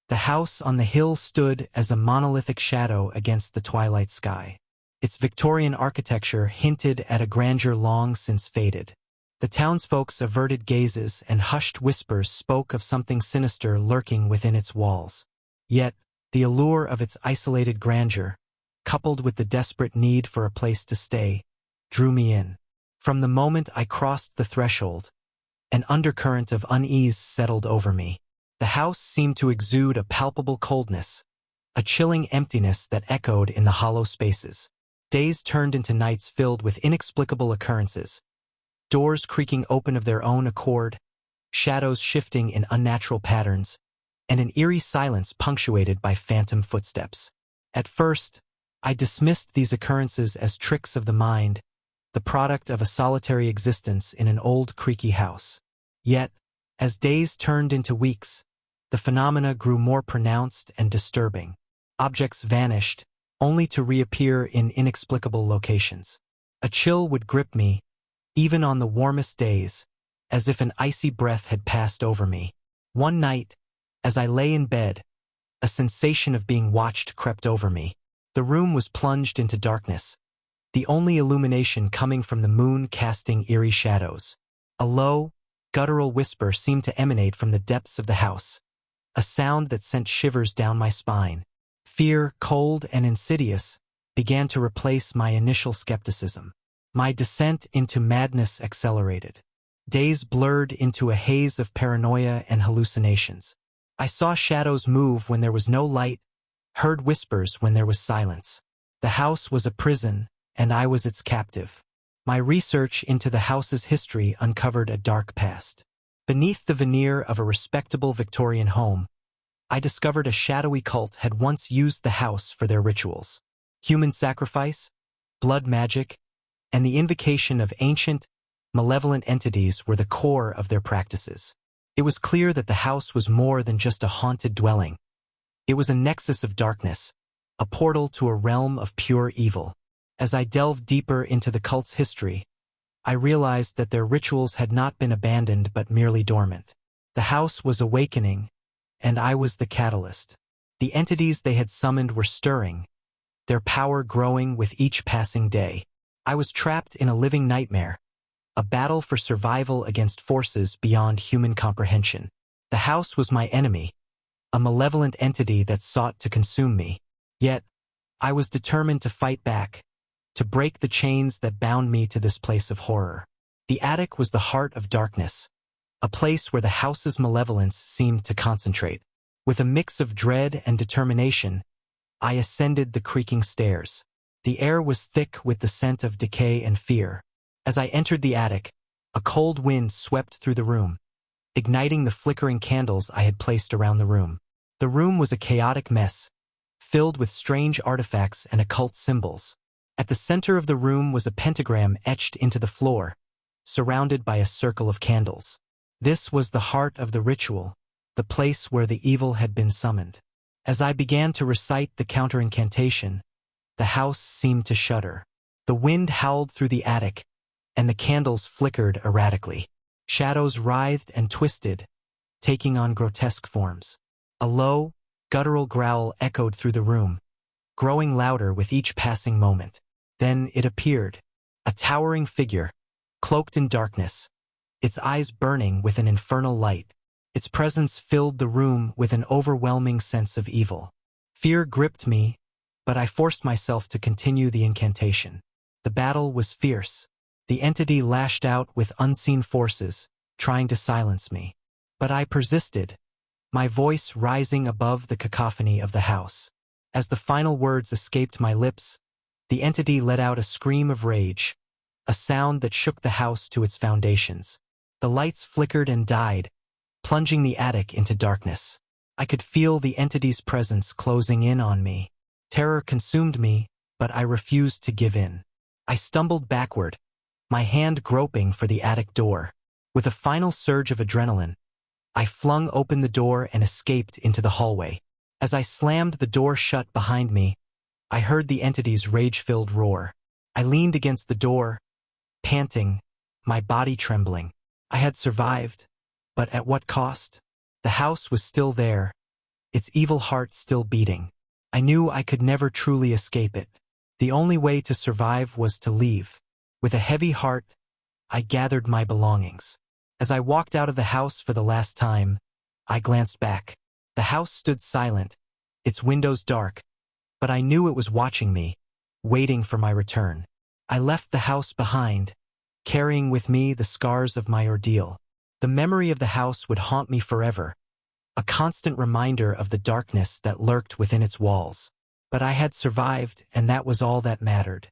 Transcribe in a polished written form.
The house on the hill stood as a monolithic shadow against the twilight sky. Its Victorian architecture hinted at a grandeur long since faded. The townsfolk's averted gazes and hushed whispers spoke of something sinister lurking within its walls. Yet, the allure of its isolated grandeur, coupled with the desperate need for a place to stay, drew me in. From the moment I crossed the threshold, an undercurrent of unease settled over me. The house seemed to exude a palpable coldness, a chilling emptiness that echoed in the hollow spaces. Days turned into nights filled with inexplicable occurrences, doors creaking open of their own accord, shadows shifting in unnatural patterns, and an eerie silence punctuated by phantom footsteps. At first, I dismissed these occurrences as tricks of the mind, the product of a solitary existence in an old creaky house. Yet, as days turned into weeks, the phenomena grew more pronounced and disturbing. Objects vanished, only to reappear in inexplicable locations. A chill would grip me, even on the warmest days, as if an icy breath had passed over me. One night, as I lay in bed, a sensation of being watched crept over me. The room was plunged into darkness, the only illumination coming from the moon casting eerie shadows. A low, guttural whisper seemed to emanate from the depths of the house, a sound that sent shivers down my spine. Fear, cold and insidious, began to replace my initial skepticism. My descent into madness accelerated. Days blurred into a haze of paranoia and hallucinations. I saw shadows move when there was no light, heard whispers when there was silence. The house was a prison, and I was its captive. My research into the house's history uncovered a dark past. Beneath the veneer of a respectable Victorian home, I discovered a shadowy cult had once used the house for their rituals. Human sacrifice, blood magic, and the invocation of ancient, malevolent entities were the core of their practices. It was clear that the house was more than just a haunted dwelling. It was a nexus of darkness, a portal to a realm of pure evil. As I delved deeper into the cult's history, I realized that their rituals had not been abandoned but merely dormant. The house was awakening, and I was the catalyst. The entities they had summoned were stirring, their power growing with each passing day. I was trapped in a living nightmare, a battle for survival against forces beyond human comprehension. The house was my enemy, a malevolent entity that sought to consume me. Yet, I was determined to fight back, to break the chains that bound me to this place of horror. The attic was the heart of darkness, a place where the house's malevolence seemed to concentrate. With a mix of dread and determination, I ascended the creaking stairs. The air was thick with the scent of decay and fear. As I entered the attic, a cold wind swept through the room, igniting the flickering candles I had placed around the room. The room was a chaotic mess, filled with strange artifacts and occult symbols. At the center of the room was a pentagram etched into the floor, surrounded by a circle of candles. This was the heart of the ritual, the place where the evil had been summoned. As I began to recite the counterincantation, the house seemed to shudder. The wind howled through the attic, and the candles flickered erratically. Shadows writhed and twisted, taking on grotesque forms. A low, guttural growl echoed through the room, growing louder with each passing moment. Then it appeared, a towering figure, cloaked in darkness, its eyes burning with an infernal light. Its presence filled the room with an overwhelming sense of evil. Fear gripped me, but I forced myself to continue the incantation. The battle was fierce. The entity lashed out with unseen forces, trying to silence me. But I persisted, my voice rising above the cacophony of the house. As the final words escaped my lips, the entity let out a scream of rage, a sound that shook the house to its foundations. The lights flickered and died, plunging the attic into darkness. I could feel the entity's presence closing in on me. Terror consumed me, but I refused to give in. I stumbled backward, my hand groping for the attic door. With a final surge of adrenaline, I flung open the door and escaped into the hallway. As I slammed the door shut behind me, I heard the entity's rage-filled roar. I leaned against the door, panting, my body trembling. I had survived, but at what cost? The house was still there, its evil heart still beating. I knew I could never truly escape it. The only way to survive was to leave. With a heavy heart, I gathered my belongings. As I walked out of the house for the last time, I glanced back. The house stood silent, its windows dark, but I knew it was watching me, waiting for my return. I left the house behind, carrying with me the scars of my ordeal. The memory of the house would haunt me forever, a constant reminder of the darkness that lurked within its walls. But I had survived, and that was all that mattered.